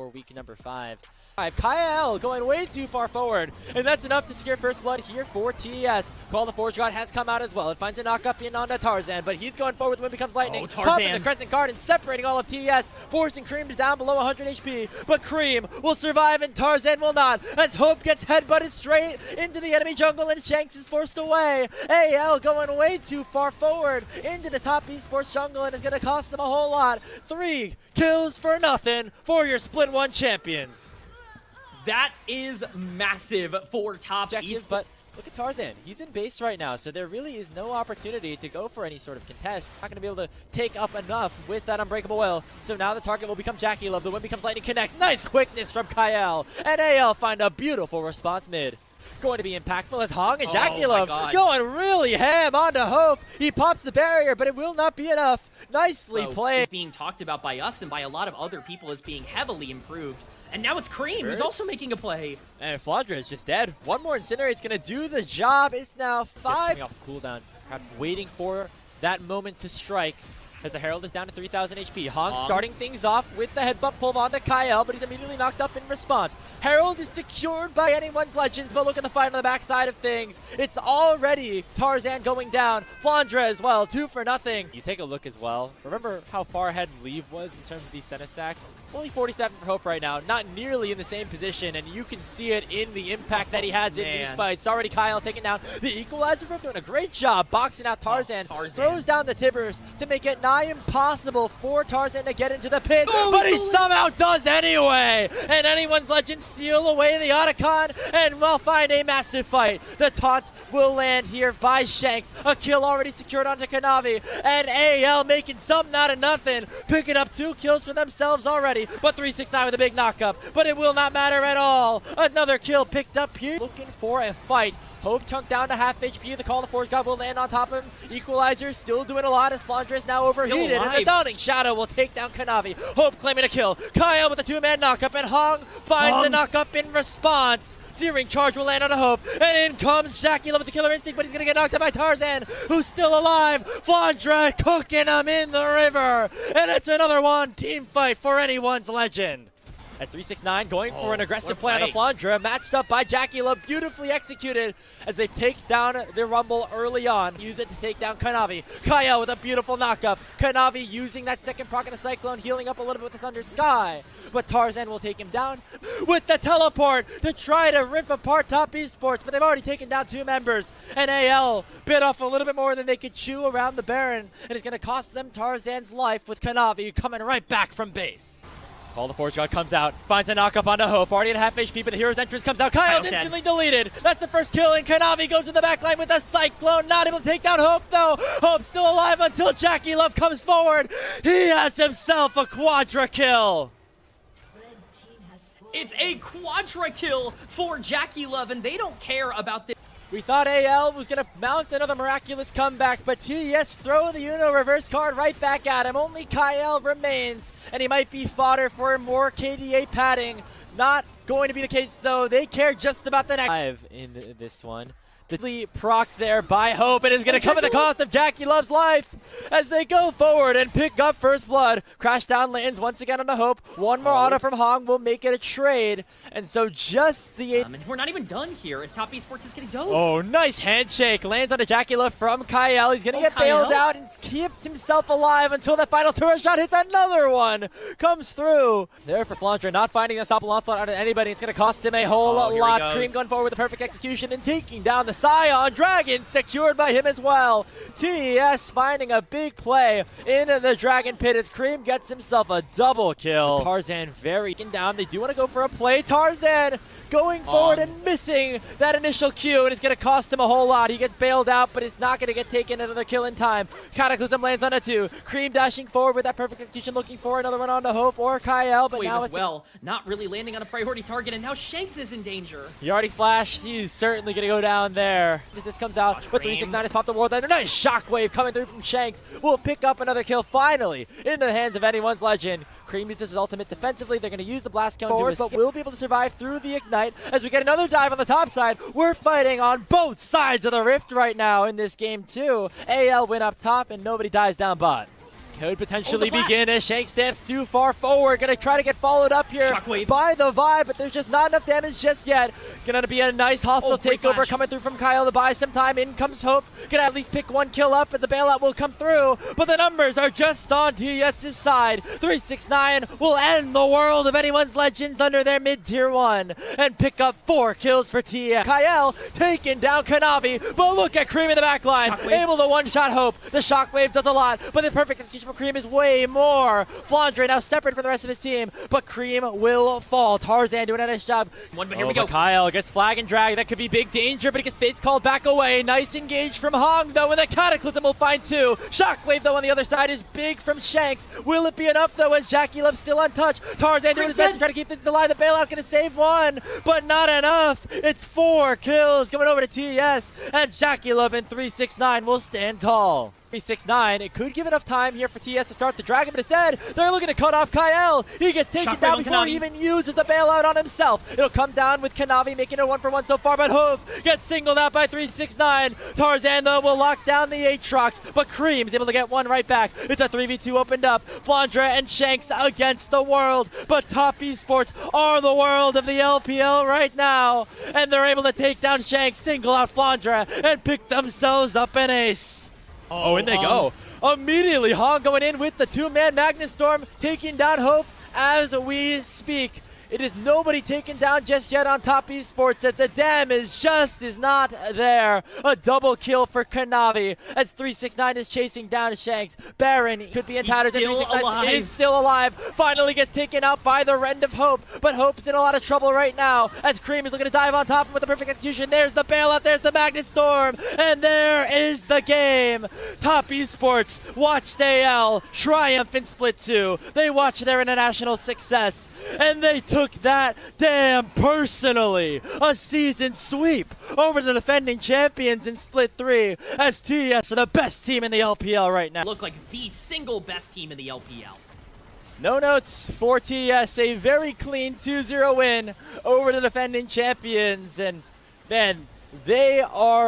week number 5. Kyle going way too far forward, and that's enough to secure first blood here for TES. Call the Forge God has come out as well. It finds a knock-up in onto Tarzan, but he's going forward when becomes lightning. Popping the Crescent Guard and separating all of TES, forcing Cream to down below 100 HP. But Cream will survive and Tarzan will not, as Hope gets headbutted straight into the enemy jungle and Shanks is forced away. AL going way too far forward into the top esports jungle and is going to cost them a whole lot. 3 kills for nothing for your Split 1 champions. That is massive for top esports. But look at Tarzan. He's in base right now, so there really is no opportunity to go for any sort of contest. Not going to be able to take up enough with that Unbreakable Will. So now the target will become Jackie Love. The win becomes Lightning connects. Nice quickness from Kyle. And AL find a beautiful response mid. Going to be impactful as Hong and Jackie Love going really ham onto Hope. He pops the barrier, but it will not be enough. Nicely played. Is being talked about by us and by a lot of other people as being heavily improved. And now it's Cream who's also making a play. And Flandra is just dead. One more Incinerate's going to do the job. It's now 5. Just coming off cooldown, perhaps waiting for that moment to strike. As the Herald is down to 3,000 HP. Hong starting things off with the headbutt pull onto Kyle, but he's immediately knocked up in response. Herald is secured by anyone's legends, but look at the fight on the backside of things. It's already Tarzan going down. Flandra as well, 2 for nothing. You take a look as well. Remember how far ahead Leave was in terms of these Senna stacks? Only 47 for Hope right now, not nearly in the same position, and you can see it in the impact that he has in these fights. Already Kyle taking down the Equalizer Room, doing a great job boxing out Tarzan. Throws down the Tibbers to make it nigh impossible for Tarzan to get into the pit, but he somehow does anyway! And anyone's legend steal away the Otacon, and we'll find a massive fight. The taunt will land here by Shanks. A kill already secured onto Kanavi, and AL making something out of nothing, picking up 2 kills for themselves already, but 369 with a big knockup, but it will not matter at all. Another kill picked up here. Looking for a fight. Hope chunked down to half HP. The Call of Forge God will land on top of him. Equalizer still doing a lot as Flandra is now overheated. And the Dawning Shadow will take down Kanavi. Hope claiming a kill. Kyle with a 2-man knockup, and Hong finds the knockup in response. Searing Charge will land on a Hope, and in comes Jackie Love with the Killer Instinct, but he's going to get knocked out by Tarzan, who's still alive. Flandra cooking him in the river, and it's another one team fight for anyone's legend. As 369 going for an aggressive play on the Flandra, matched up by Jackie Love, beautifully executed as they take down the Rumble early on. Use it to take down Kanavi. Kyle with a beautiful knockup. Kanavi using that second proc of the Cyclone, healing up a little bit with the Thunder Sky. But Tarzan will take him down with the teleport to try to rip apart top esports, but they've already taken down 2 members. And AL bit off a little bit more than they could chew around the Baron, and it's going to cost them Tarzan's life with Kanavi coming right back from base. Call the Forge God comes out, finds a knockup onto Hope, already at half HP, but the hero's entrance comes out. Kyle's instantly deleted. That's the first kill, and Kanavi goes to the back line with a Cyclone, not able to take down Hope though. Hope's still alive until Jackie Love comes forward. He has himself a quadra kill. It's a quadra kill for Jackie Love, and they don't care about this. We thought AL was going to mount another miraculous comeback, but TES throw the Uno reverse card right back at him. Only Kyle remains, and he might be fodder for more KDA padding. Not going to be the case, though. They care just about the next 5 in this one. The proc there by Hope, and is going to come at the cost of Jackie Love's life as they go forward and pick up first blood. Crash down lands once again on the Hope. One more auto from Hong will make it a trade. And so just the... and we're not even done here as top esports is getting dope. Oh, nice handshake. Lands on a Jackie Love from Kyle. He's going to get bailed out and keep himself alive until that final turret shot hits another one. Comes through. There for Flandra, not finding a stoppable onslaught on anybody. It's going to cost him a whole lot. Cream going forward with the perfect execution and taking down the Scion Dragon, secured by him as well. TES finding a big play into the Dragon Pit as Cream gets himself a double kill. Tarzan very down. They do want to go for a play. Tarzan going forward and missing that initial Q, and it's going to cost him a whole lot. He gets bailed out, but it's not going to get taken another kill in time. Cataclysm lands on a 2. Cream dashing forward with that perfect execution, looking for another one on to Hope or Kyle, but now as well, not really landing on a priority target, and now Shanks is in danger. He already flashed. He's certainly going to go down there. As this comes out, but 369 has popped the World Ender. Nice shockwave coming through from Shanks. Will pick up another kill finally into the hands of anyone's legend. Cream uses his ultimate defensively. They're going to use the blast cone forward, but will be able to survive through the ignite as we get another dive on the top side. We're fighting on both sides of the rift right now in this game too. AL win up top and nobody dies down bot. could potentially flash. begin as Shank stamps too far forward. Gonna try to get followed up here Shockwave. by the Vibe, but there's just not enough damage just yet. Gonna be a nice hostile Great takeover flash. coming through from Kyle to buy some time. In comes Hope. Gonna at least pick one kill up, and the bailout will come through. But the numbers are just on TS's side. 369 will end the world of anyone's legends under their mid-tier 1 and pick up 4 kills for TS. Kyle taking down Kanavi, but look at Cream in the backline. Shockwave. Able to one-shot Hope. The Shockwave does a lot, but the perfect execution for Cream is way more. Flandre now separate from the rest of his team, but Cream will fall. Tarzan doing a nice job. But here we go. Kyle gets flag and drag. That could be big danger, but he gets Fates called back away. Nice engage from Hong, though, and the Cataclysm will find 2. Shockwave, though, on the other side is big from Shanks. Will it be enough, though, as Jackie Love's still untouched? Tarzan doing his best to try to keep things alive. The bailout gonna save 1, but not enough. It's 4 kills coming over to TS, as Jackie Love and 369 will stand tall. 369, it could give enough time here for TS to start the dragon, but instead, they're looking to cut off Kyle. He gets taken Shockwave down on before he Kanavi. even uses the bailout on himself. It'll come down with Kanavi making it 1-for-1 so far, but Hove gets singled out by 369. Tarzan, though, will lock down the Aatrox, but Cream is able to get one right back. It's a 3v2 opened up. Flandre and Shanks against the world, but Top Esports are the world of the LPL right now, and they're able to take down Shanks, single out Flandre, and pick themselves up an ace. Oh, in they go. Immediately, Hong going in with the 2-man Magnus Storm, taking down Hope as we speak. It is nobody taken down just yet on Top Esports, as the damage just is not there. A double kill for Kanavi as 369 is chasing down Shanks. Baron could be in tatters, and 369 is still alive. Finally gets taken out by the Rend of Hope, but Hope's in a lot of trouble right now as Cream is looking to dive on top of him with the perfect execution. There's the bailout, there's the Magnet Storm, and there is the game. Top Esports watched AL triumph in Split 2. They watched their international success, and they took that damn personally. A season sweep over the defending champions in Split 3, as TS are the best team in the LPL right now. Look like the single best team in the LPL. No notes for TS, a very clean 2-0 win over the defending champions, and man, they are